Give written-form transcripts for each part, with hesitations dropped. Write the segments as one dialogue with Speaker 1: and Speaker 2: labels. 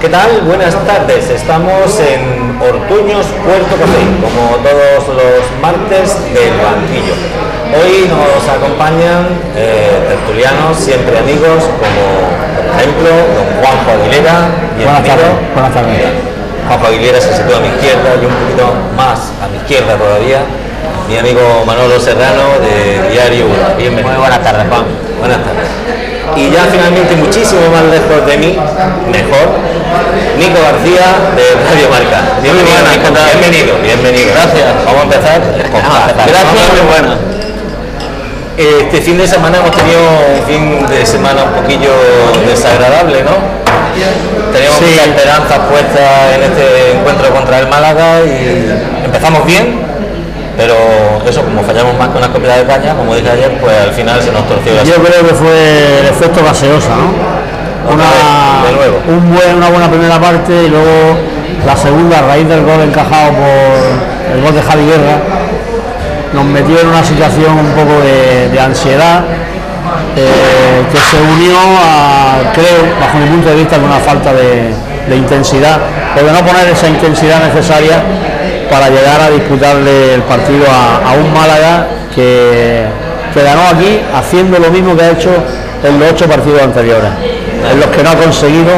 Speaker 1: ¿Qué tal? Buenas tardes. Estamos en Ortuños, Puerto Café, como todos los martes del banquillo. Hoy nos acompañan tertulianos, siempre amigos, como por ejemplo don Juanjo Aguilera. Bienvenido.
Speaker 2: Buenas tardes.
Speaker 1: Juanjo Aguilera se sitúa a mi izquierda y un poquito más a mi izquierda todavía. Mi amigo Manolo Serrano de Diario Uno. Bienvenido.
Speaker 3: Muy buenas tardes, Juan.
Speaker 1: Buenas tardes. Y ya finalmente, muchísimo más lejos de mí, mejor, Nico García de Radio Marca. Bienvenido, Nico. Bienvenido.
Speaker 3: Gracias.
Speaker 1: Vamos a empezar.
Speaker 3: Gracias, muy buena.
Speaker 1: Este fin de semana hemos tenido un fin de semana un poquillo desagradable, ¿no? Teníamos muchas esperanzas puestas en este encuentro contra el Málaga y empezamos bien. Pero eso, como fallamos más con las copias de caña, como dije ayer, pues al final se nos torció.
Speaker 2: Yo creo que fue el efecto gaseosa, ¿no? Una buena primera parte y luego la segunda, a raíz del gol encajado por el gol de Javi Guerra, nos metió en una situación un poco de ansiedad que se unió a, creo, bajo mi punto de vista, con una falta de intensidad, o de no poner esa intensidad necesaria para llegar a disputarle el partido a un Málaga que ganó aquí haciendo lo mismo que ha hecho en los 8 partidos anteriores, en los que no ha conseguido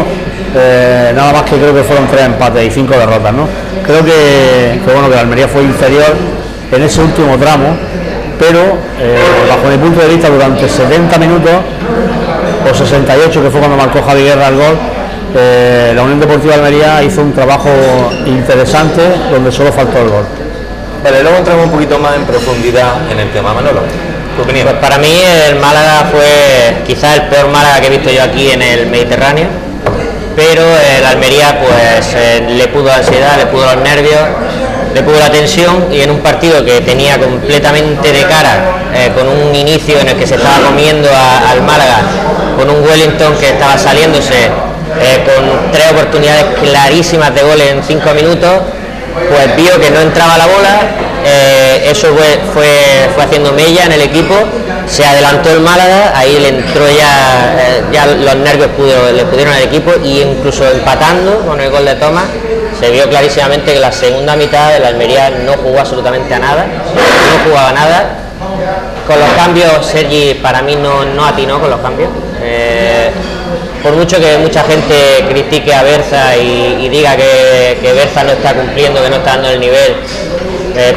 Speaker 2: nada más, que creo que fueron 3 empates y 5 derrotas, ¿no? Creo que la Almería fue inferior en ese último tramo, pero bajo mi punto de vista durante 70 minutos o 68, que fue cuando marcó Javi Guerra el gol, la Unión Deportiva de Almería hizo un trabajo interesante donde solo faltó el gol.
Speaker 1: Vale, luego entramos un poquito más en profundidad en el tema. Manolo, ¿tu opinión?
Speaker 3: Pues para mí el Málaga fue quizás el peor Málaga que he visto yo aquí en el Mediterráneo, pero el Almería pues le pudo la ansiedad, le pudo los nervios, le pudo la tensión, y en un partido que tenía completamente de cara, con un inicio en el que se estaba comiendo al Málaga, con un Wellington que estaba saliéndose, con 3 oportunidades clarísimas de goles en 5 minutos, pues vio que no entraba la bola. Eso fue haciendo mella en el equipo, se adelantó el Málaga, ahí le entró ya los nervios le pudieron al equipo, y incluso empatando con el gol de Thomas se vio clarísimamente que la segunda mitad de la Almería no jugó absolutamente a nada, no jugaba nada. Con los cambios, Sergi para mí no atinó con los cambios. Por mucho que mucha gente critique a Berza y diga que Berza no está cumpliendo, que no está dando el nivel,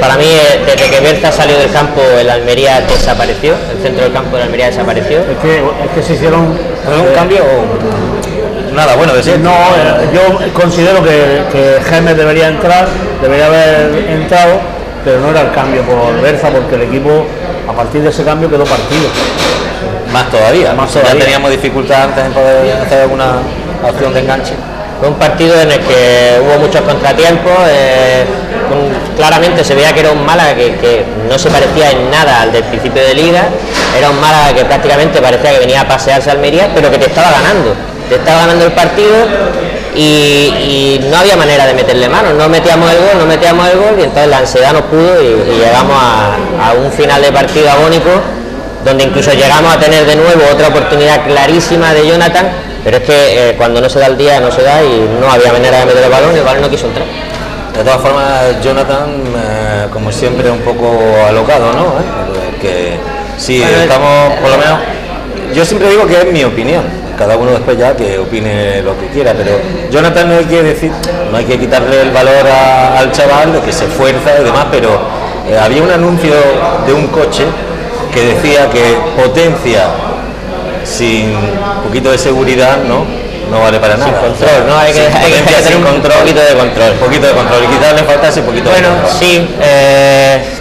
Speaker 3: para mí desde que Berza salió del campo el Almería desapareció, el centro del campo de la Almería desapareció.
Speaker 2: Es que se hicieron
Speaker 1: un cambio nada bueno de ser.
Speaker 2: No, yo considero que Gémez debería haber entrado, pero no era el cambio por Berza, porque el equipo a partir de ese cambio quedó partido.
Speaker 1: Más todavía. Ya teníamos dificultad antes en poder hacer alguna acción de enganche.
Speaker 3: Fue un partido en el que hubo muchos contratiempos, claramente se veía que era un Málaga que no se parecía en nada al del principio de liga, era un Málaga que prácticamente parecía que venía a pasearse a Almería, pero que te estaba ganando el partido, y no había manera de meterle mano, no metíamos el gol, y entonces la ansiedad nos pudo y llegamos a un final de partido agónico, donde incluso llegamos a tener de nuevo otra oportunidad clarísima de Jonathan, pero es que cuando no se da el día no se da, y no había manera de meter el balón, y el balón no quiso entrar.
Speaker 1: De todas formas, Jonathan, como siempre, un poco alocado, ¿no? Que sí, estamos, por lo menos, yo siempre digo que es mi opinión, cada uno después ya que opine lo que quiera, pero Jonathan no hay que quitarle el valor al chaval, de que se esfuerza y demás, pero había un anuncio de un coche que decía que potencia sin un poquito de seguridad no vale para nada.
Speaker 3: Sin control, ¿no? Hay que tener un poquito de control.
Speaker 1: Un poquito de control, y quitarle falta ese poquito de control.
Speaker 3: Sí,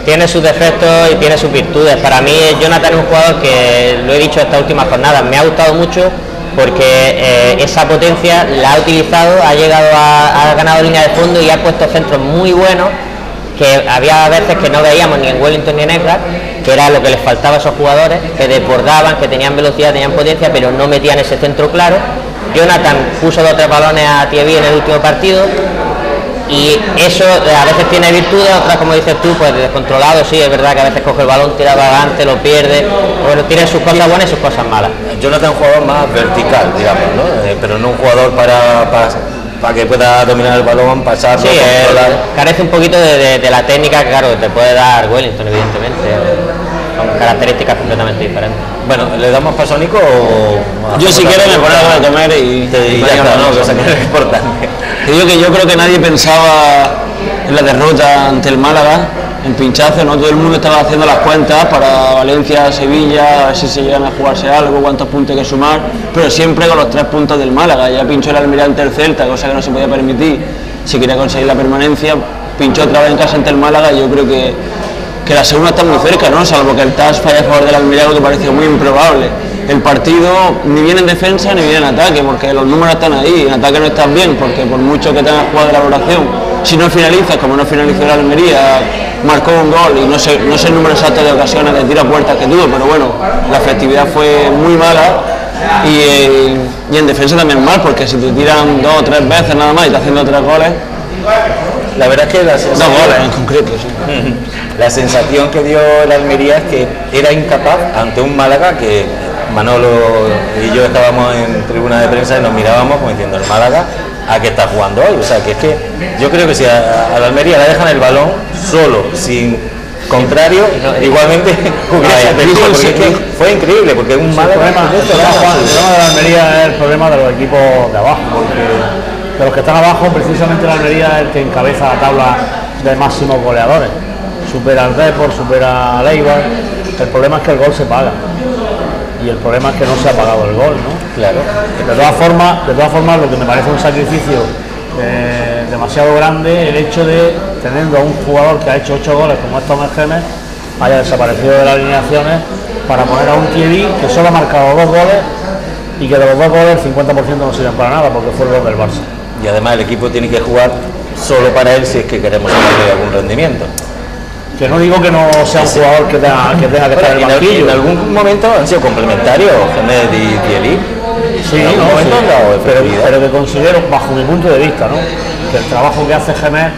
Speaker 3: tiene sus defectos y tiene sus virtudes. Para mí Jonathan es un jugador que, lo he dicho estas últimas jornadas, me ha gustado mucho, porque esa potencia la ha utilizado, ha ganado línea de fondo y ha puesto centros muy buenos, que había veces que no veíamos ni en Wellington ni en Ekrat, que era lo que les faltaba a esos jugadores, que desbordaban, que tenían velocidad, tenían potencia, pero no metían ese centro claro. Jonathan puso 2 o 3 balones a Thierry en el último partido, y eso a veces tiene virtudes, otras, como dices tú, pues descontrolado. Sí, es verdad que a veces coge el balón, tira vagante, lo pierde, bueno, tiene sus cosas buenas y sus cosas malas.
Speaker 1: Jonathan es un jugador más vertical, digamos, ¿no? Pero no un jugador para para que pueda dominar el balón, pasarlo,
Speaker 3: Sí,
Speaker 1: controlar.
Speaker 3: carece un poquito de la técnica que, claro, te puede dar Wellington, evidentemente. Son características completamente diferentes.
Speaker 1: Bueno, ¿le damos paso a Nico o...?
Speaker 4: Yo si quieres me pongo algo de comer
Speaker 1: y ya está, ¿no? Cosa que es importante.
Speaker 4: Te digo que yo creo que nadie pensaba en la derrota ante el Málaga, en pinchazo, ¿no? Todo el mundo estaba haciendo las cuentas para Valencia, Sevilla, a ver si se llegan a jugarse algo, cuántos puntos hay que sumar, pero siempre con los 3 puntos del Málaga. Ya pinchó el Almería ante el Celta, cosa que no se podía permitir si quería conseguir la permanencia, pinchó otra vez en casa ante el Málaga y yo creo que la segunda está muy cerca, ¿no? Salvo que el TAS falle a favor del Almería, lo que parece muy improbable. El partido ni viene en defensa ni viene en ataque, porque los números están ahí, en ataque no están bien, porque por mucho que tengas jugado de elaboración, si no finalizas, como no finalizó el Almería, marcó un gol y no sé el número exacto de ocasiones de tiro a puertas que tuvo, pero bueno, la efectividad fue muy mala y en defensa también mal, porque si te tiran 2 o 3 veces nada más y te haciendo 3 goles,
Speaker 1: la verdad es que la sensación,
Speaker 4: 2 goles en concreto, sí.
Speaker 1: La sensación que dio el Almería es que era incapaz ante un Málaga que Manolo y yo estábamos en tribuna de prensa y nos mirábamos como diciendo, el Málaga a qué está jugando hoy. O sea, que es que yo creo que si a la Almería le dejan el balón solo, sin contrario, igualmente hubiese perdido, porque es que fue increíble, porque un Málaga...
Speaker 2: El problema de la Almería es el problema de los equipos de abajo, porque de los que están abajo, precisamente la Almería es el que encabeza la tabla de máximos goleadores. Supera al Depor, supera al Eibar. El problema es que el gol se paga. Y el problema es que no se ha pagado el gol, ¿no?
Speaker 1: Claro.
Speaker 2: De todas formas, lo que me parece un sacrificio demasiado grande, el hecho de, teniendo a un jugador que ha hecho 8 goles como es Tomer Gémez, haya desaparecido de las alineaciones para poner a un Thierry que solo ha marcado 2 goles y que de los 2 goles el 50% no sirven para nada porque fue el gol del Barça.
Speaker 1: Y además el equipo tiene que jugar solo para él si es que queremos darle algún rendimiento.
Speaker 2: Que no digo que no sea un jugador que tenga que estar en el banquillo.
Speaker 1: En algún momento han sido complementarios Gémez y Thierry.
Speaker 2: Sí,
Speaker 1: en algún momento han dado efectividad.
Speaker 2: pero que considero, bajo mi punto de vista, ¿no? Que el trabajo que hace Gémez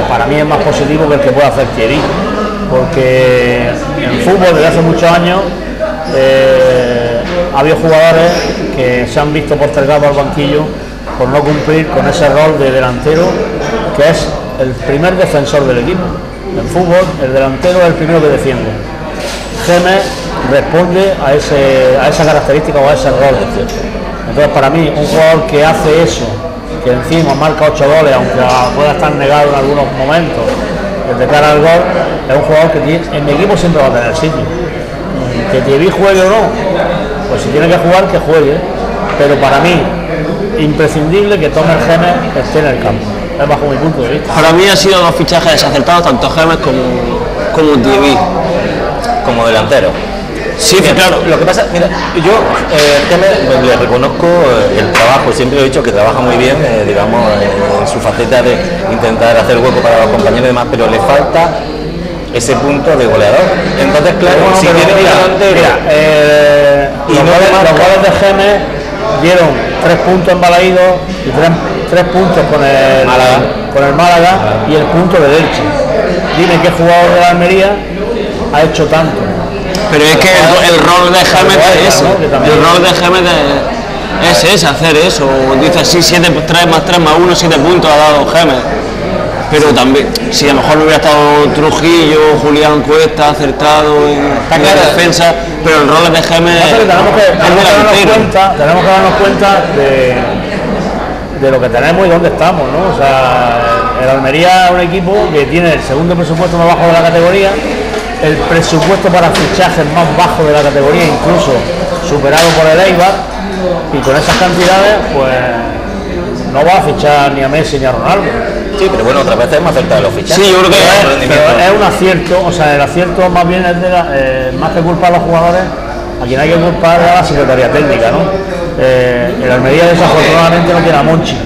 Speaker 2: para mí es más positivo que el que puede hacer Thierry. Porque en fútbol desde hace muchos años ha habido jugadores que se han visto postergados al banquillo por no cumplir con ese rol de delantero que es el primer defensor del equipo. En fútbol el delantero es el primero que defiende. Gémez responde a esa característica o a ese rol. Entonces para mí un jugador que hace eso, que encima marca 8 goles, aunque pueda estar negado en algunos momentos de cara al gol, es un jugador que en mi equipo siempre va a tener sitio. Que Thierry juegue o no, pues si tiene que jugar, que juegue. Pero para mí, imprescindible que Tomer Gémez esté en el campo. Es bajo mi punto de vista.
Speaker 4: Para mí han sido 2 fichajes desacertados, tanto Gémez como Thierry.
Speaker 1: Como delantero.
Speaker 4: Sí,
Speaker 1: Mira,
Speaker 4: claro.
Speaker 1: Lo que pasa, mira, yo Gémez le reconozco el trabajo, siempre he dicho que trabaja muy bien, digamos, en su faceta de intentar hacer hueco para los compañeros y demás, pero le falta ese punto de goleador. Entonces, claro,
Speaker 2: Bueno,
Speaker 1: si
Speaker 2: pero
Speaker 1: tiene un delantero
Speaker 2: y los goles de Gémez dieron 3 puntos en Balaídos y 3 puntos con el Málaga y el punto del Elche. Dime qué jugador de la Almería ha hecho tanto.
Speaker 4: Pero es que el rol de Gémez es ese. El rol de Gémez es ese, hacer eso. Dice así, 3 más 3 más 1, 7 puntos ha dado Gémez. Pero también, si a lo mejor no hubiera estado Trujillo, Julián Cuesta acertado en la defensa, pero el rol de Gémez
Speaker 2: tenemos que darnos cuenta de lo que tenemos y dónde estamos, ¿no? O sea, el Almería es un equipo que tiene el segundo presupuesto más bajo de la categoría, el presupuesto para fichajes más bajo de la categoría, incluso superado por el Eibar, y con esas cantidades, pues no va a fichar ni a Messi ni a Ronaldo.
Speaker 1: Sí, pero bueno, otras veces hemos acertado los fichajes.
Speaker 4: Sí, yo creo que
Speaker 2: es un acierto, o sea, el acierto más bien es más que culpar a los jugadores, a quien hay que culpar es a la Secretaría Técnica, ¿no? El Almería desafortunadamente no tiene a Monchi.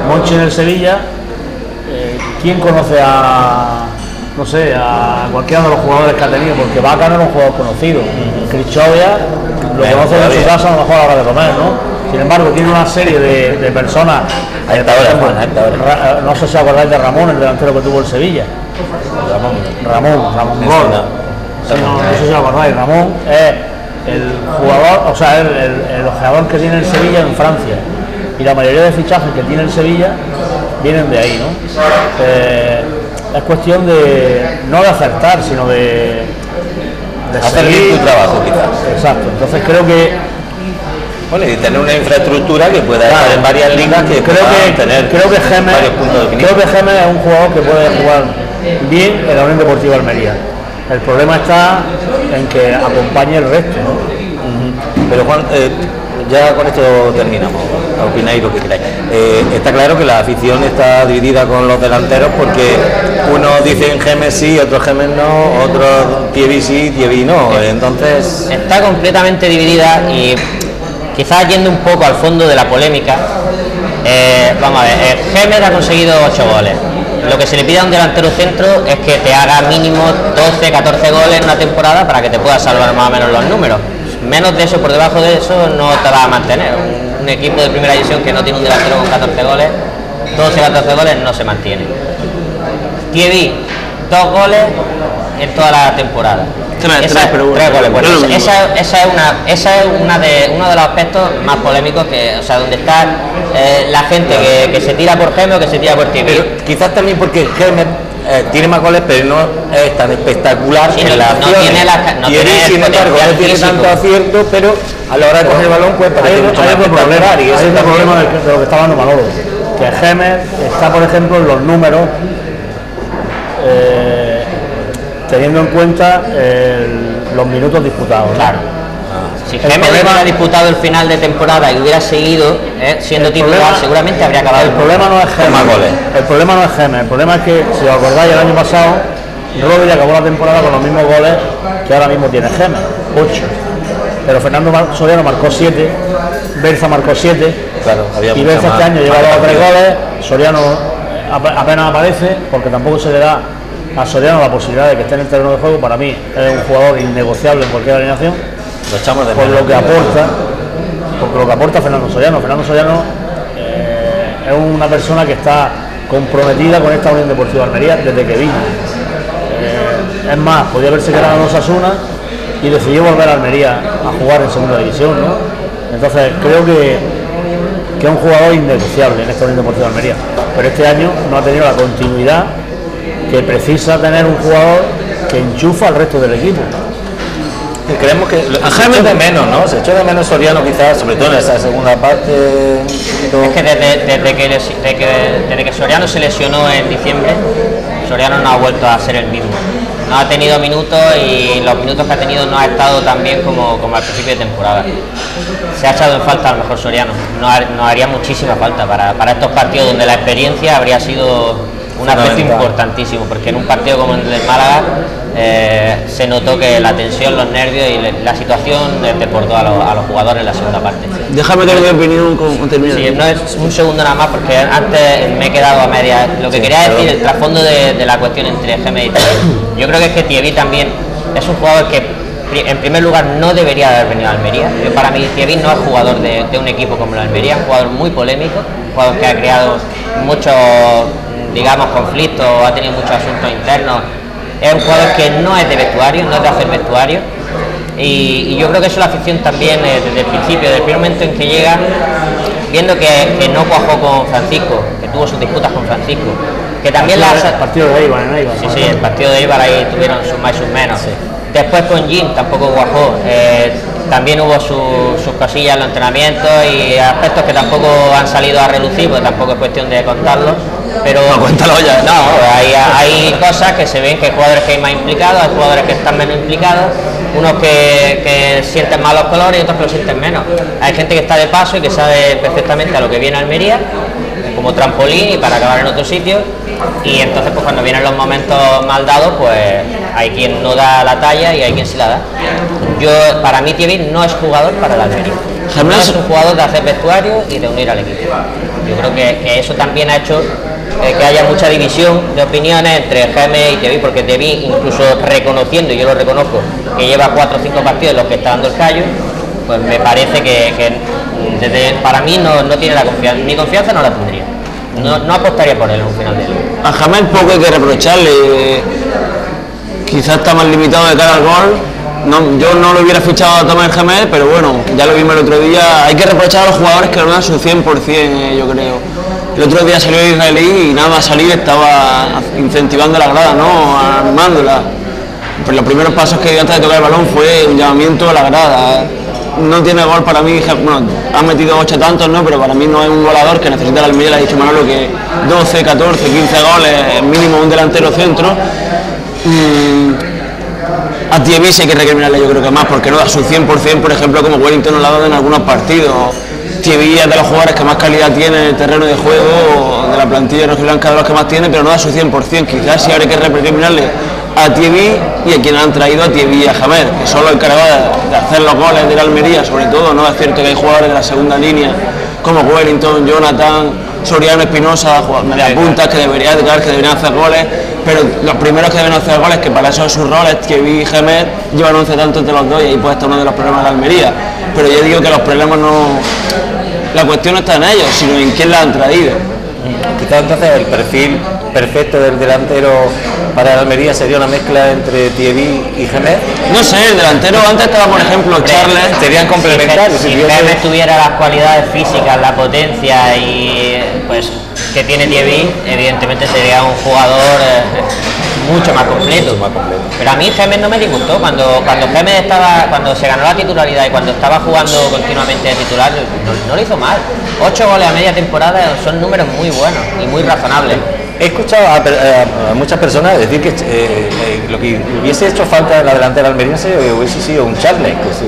Speaker 2: Monchi en el Sevilla, ¿quién conoce a cualquiera de los jugadores que ha tenido? Porque Vaca no era un jugador conocido. Cristovia lo conoce en su casa a lo mejor a la hora de comer, ¿no? Sin embargo, tiene una serie de personas. No sé si acordáis de Ramón, el delantero que tuvo el Sevilla. Ramón Gol. No sé si acordáis. Ramón es el jugador, o sea, el jugador que tiene el Sevilla en Francia. y la mayoría de fichajes que tiene el Sevilla vienen de ahí, ¿no? Es cuestión de no de acertar, sino de
Speaker 1: hacer bien tu trabajo, quizás.
Speaker 2: Exacto, entonces creo que
Speaker 1: bueno, y tener una infraestructura que pueda estar en varias ligas que
Speaker 2: creo que Gémez es un jugador que puede jugar bien en la Unión Deportiva Almería. El problema está en que acompañe el resto, ¿no?
Speaker 1: Pero Juan, ya con esto terminamos, opináis lo que queráis. Está claro que la afición está dividida con los delanteros porque unos dicen Gémez sí, otros Gémez no, otros Thierry sí, Thierry no, entonces...
Speaker 3: Está completamente dividida y quizás yendo un poco al fondo de la polémica, vamos a ver, Gémez ha conseguido 8 goles. Lo que se le pide a un delantero centro es que te haga mínimo 12, 14 goles en una temporada para que te pueda salvar más o menos los números. Menos de eso, por debajo de eso, no te va a mantener. Un equipo de primera división que no tiene un delantero con 14 goles, 12, 14 goles no se mantiene. Thierry, 2 goles en toda la temporada. 3 goles. Bueno, esa es uno de los aspectos más polémicos, que, o sea, donde está la gente que se tira por Gémez o que se tira por Thierry.
Speaker 1: Pero quizás también porque Gémez tiene más goles, pero no es tan espectacular en la acción. Thierry, sin embargo, no tiene tanto acierto, pero a la hora de coger el balón, pues parece mucho más espectacular.
Speaker 2: Hay otro problema de lo que está hablando Manolo, que Gémez está, por ejemplo, en los números, teniendo en cuenta los minutos disputados.
Speaker 3: Claro. Si Gémez hubiera disputado el final de temporada y hubiera seguido siendo titular, seguramente habría acabado.
Speaker 2: El problema no es Gémez. El problema no es Gémez. El problema es que, si os acordáis, el año pasado Rodri acabó la temporada con los mismos goles que ahora mismo tiene Gémez, 8. Pero Fernando Soriano marcó 7, Berza marcó 7,
Speaker 1: claro,
Speaker 2: y Berza este año lleva 2 o 3 goles. Soriano apenas aparece, porque tampoco se le da a Soriano la posibilidad de que esté en el terreno de juego. Para mí es un jugador innegociable en cualquier alineación, por lo que aporta Fernando Soriano. Fernando Soriano es una persona que está comprometida con esta Unión Deportiva Almería desde que vino. Es más, podía haberse quedado en Osasuna y decidió volver a Almería a jugar en segunda división, ¿no? Entonces creo que es un jugador innegociable en esta Unión Deportiva Almería, pero este año no ha tenido la continuidad que precisa tener un jugador que enchufa al resto del equipo.
Speaker 1: Creemos que se echó de menos, ¿no? Se echó de menos Soriano, quizás, sobre todo en esa segunda parte.
Speaker 3: Es que desde que Soriano se lesionó en diciembre, Soriano no ha vuelto a ser el mismo. No ha tenido minutos, y los minutos que ha tenido no ha estado tan bien como al principio de temporada. Se ha echado en falta a lo mejor Soriano. Nos haría muchísima falta para estos partidos donde la experiencia habría sido un aspecto importantísimo, porque en un partido como el del Málaga se notó que la tensión, los nervios y la situación desbordó a los jugadores en la segunda parte.
Speaker 4: Déjame tener mi opinión con terminar.
Speaker 3: Sí, no es un segundo nada más, porque antes me he quedado a medias. Lo que quería decir, el trasfondo de la cuestión entre Gémez y Thierry. Yo creo que es que Thierry también es un jugador que, en primer lugar, no debería haber venido a Almería. Para mí Thierry no es jugador de un equipo como la Almería, un jugador muy polémico, un jugador que ha creado muchos, digamos, conflictos, ha tenido muchos asuntos internos. Es un jugador que no es de vestuario, no es de hacer vestuario, y yo creo que eso la afición también, desde el principio, desde el primer momento en que llega, viendo que no cuajó con Francisco, que tuvo sus disputas con Francisco, que también
Speaker 2: el partido de Eibar,
Speaker 3: sí, el partido de Eibar ahí tuvieron sus más y sus menos. Sí. Después con Jim tampoco cuajó, también hubo sus cosillas en los entrenamientos y aspectos que tampoco han salido a relucir, porque tampoco es cuestión de contarlos. Pero
Speaker 4: no, cuéntalo ya.
Speaker 3: No, hay cosas que se ven, que hay jugadores que hay más implicados, hay jugadores que están menos implicados, unos que sienten más los colores y otros que lo sienten menos. Hay gente que está de paso y que sabe perfectamente a lo que viene a Almería, como trampolín y para acabar en otro sitio, y entonces pues cuando vienen los momentos mal dados, pues hay quien no da la talla y hay quien sí la da. Para mí Thierry no es jugador para la Almería. No es un jugador de hacer vestuario y de unir al equipo. Yo creo que eso también ha hecho que haya mucha división de opiniones entre Gémez y Thierry, porque Thierry, incluso reconociendo, y yo lo reconozco, que lleva 4 o 5 partidos en los que está dando el callo, pues me parece que para mí no tiene la confianza, mi confianza no la tendría. No apostaría por él en un final de liga.
Speaker 4: A Gémez poco hay que reprocharle, quizás está más limitado de cara al gol, yo no lo hubiera fichado a Tomer Gemet, pero bueno, ya lo vimos el otro día. Hay que reprochar a los jugadores que no dan su 100%, yo creo. El otro día salió el israelí y nada más salir estaba incentivando la grada, ¿no? Animándola. Pues los primeros pasos que dio antes de tocar el balón fue un llamamiento a la grada. No tiene gol para mí, bueno, ha metido 8 tantos, ¿no? Pero para mí no es un goleador que necesita la Almería, le ha dicho Manolo que 12, 14, 15 goles, mínimo un delantero centro. A Thierry sí hay que recriminarle, yo creo que más, porque no da su 100%, por ejemplo, como Wellington no lo ha dado en algunos partidos. Thierry es de los jugadores que más calidad tiene en el terreno de juego, de la plantilla rojiblanca de los que más tiene, pero no da su 100%. Quizás sí habría que recriminarle a Thierry y a quien han traído a Thierry y a Jamer, que son los encargados de hacer los goles de la Almería, sobre todo. No es cierto que hay jugadores de la segunda línea como Wellington, Jonathan, Soriano, Espinosa, media puntas que deberían hacer goles, pero los primeros que deben hacer goles, que para eso es sus roles, Thierry y Jamer, llevan 11 tantos entre los dos y ahí puede estar uno de los problemas de la Almería. Pero yo digo que los problemas no, la cuestión no está en ellos, sino en quién la han traído.
Speaker 1: Quizás entonces el perfil perfecto del delantero para la Almería sería una mezcla entre Thierry y Gemet.
Speaker 4: No sé, el delantero antes estaba, por ejemplo, Charles.
Speaker 1: Serían complementarios.
Speaker 3: Si Gemet tuviera las cualidades físicas, la potencia y pues que tiene Thierry, evidentemente sería un jugador mucho más completo. Pero a mí Gemet no me disgustó cuando Gemet cuando se ganó la titularidad y cuando estaba jugando continuamente de titular, no lo hizo mal. 8 goles a media temporada son números muy buenos y muy razonables.
Speaker 1: He escuchado a muchas personas decir que lo que hubiese hecho falta en la delantera almeriense hubiese sido un Charles, que si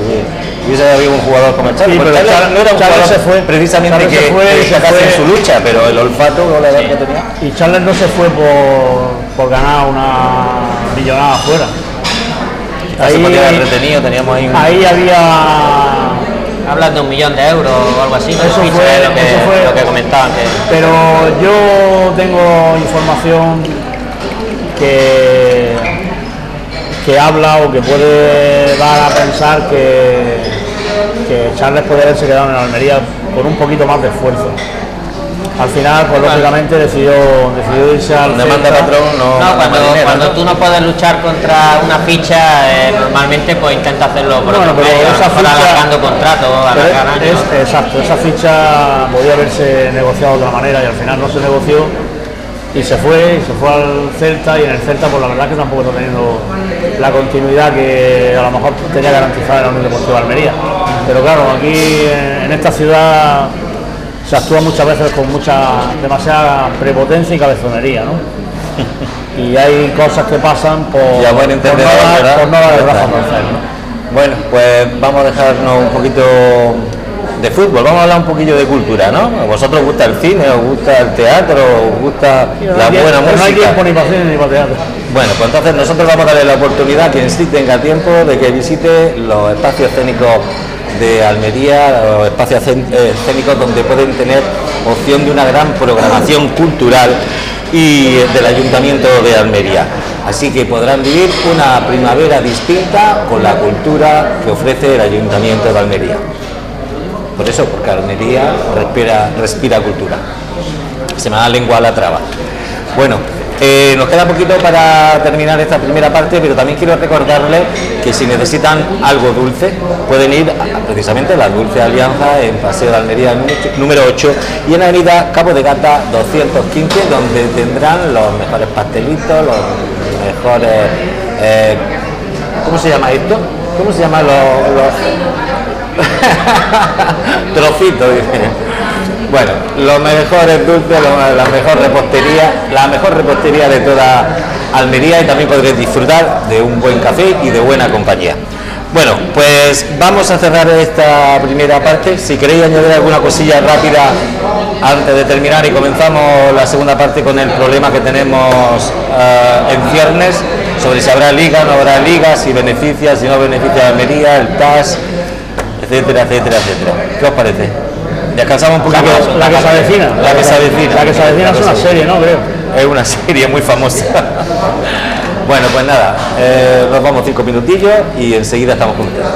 Speaker 1: hubiese habido un jugador como el Charles.
Speaker 2: Sí, pero
Speaker 1: Charles no era un jugador
Speaker 2: se fue,
Speaker 1: precisamente
Speaker 2: Charles
Speaker 1: que
Speaker 2: se fue
Speaker 1: en su lucha, pero el olfato goleador que tenía.
Speaker 2: Y Charles no se fue por ganar una millonada afuera.
Speaker 1: Ahí se podía haber retenido, teníamos ahí
Speaker 2: ahí había...
Speaker 3: Hablas de 1 millón de euros o algo así,
Speaker 2: Eso fue
Speaker 3: lo que comentaban.
Speaker 2: Pero yo tengo información que habla o que puede dar a pensar que Charles puede haberse quedado en Almería con un poquito más de esfuerzo. Al final, pues lógicamente decidió irse al
Speaker 1: demanda patrón.
Speaker 3: Cuando tú no puedes luchar contra una ficha, normalmente pues intenta hacerlo por otro medio, alargando contratos, alargar años.
Speaker 2: Exacto, esa ficha podía haberse negociado de otra manera y al final no se negoció y se fue al Celta, y en el Celta pues la verdad que tampoco está teniendo la continuidad que a lo mejor tenía garantizada en la Unión Deportiva de Almería. Pero claro, aquí en esta ciudad se actúa muchas veces con demasiada prepotencia y cabezonería, ¿no? Y hay cosas que pasan por no dar el brazo a torcer, ¿no?
Speaker 1: Bueno, pues vamos a dejarnos un poquito de fútbol, vamos a hablar un poquillo de cultura, ¿no? ¿A vosotros os gusta el cine, os gusta el teatro, os gusta la buena música?
Speaker 2: No hay tiempo ni para cine ni para teatro.
Speaker 1: Bueno, pues entonces nosotros vamos a darle la oportunidad a quien sí tenga tiempo de que visite los espacios escénicos de Almería, los espacios escénicos donde pueden tener opción de una gran programación cultural y del Ayuntamiento de Almería. Así que podrán vivir una primavera distinta con la cultura que ofrece el Ayuntamiento de Almería. Por eso, porque Almería respira cultura. Se me da la lengua a la traba. Bueno, nos queda poquito para terminar esta primera parte, pero también quiero recordarles que si necesitan algo dulce, pueden ir precisamente a la Dulce Alianza en Paseo de Almería número 8 y en Avenida Cabo de Gata 215, donde tendrán los mejores pastelitos, los mejores... ¿cómo se llama esto? ¿Cómo se llaman los trocitos? Bueno, los mejores dulces, la mejor repostería de toda Almería, y también podréis disfrutar de un buen café y de buena compañía. Bueno, pues vamos a cerrar esta primera parte. Si queréis añadir alguna cosilla rápida antes de terminar y comenzamos la segunda parte con el problema que tenemos en ciernes, sobre si habrá liga, no habrá liga, si beneficia, si no beneficia a Almería, el TAS, etcétera, etcétera, etcétera. ¿Qué os parece? Descansamos un poquito.
Speaker 2: La que se avecina.
Speaker 1: La que se avecina.
Speaker 2: La que se avecina es una serie, ¿no? Creo.
Speaker 1: Es una serie muy famosa. Bueno, pues nada, nos vamos 5 minutillos y enseguida estamos con ustedes.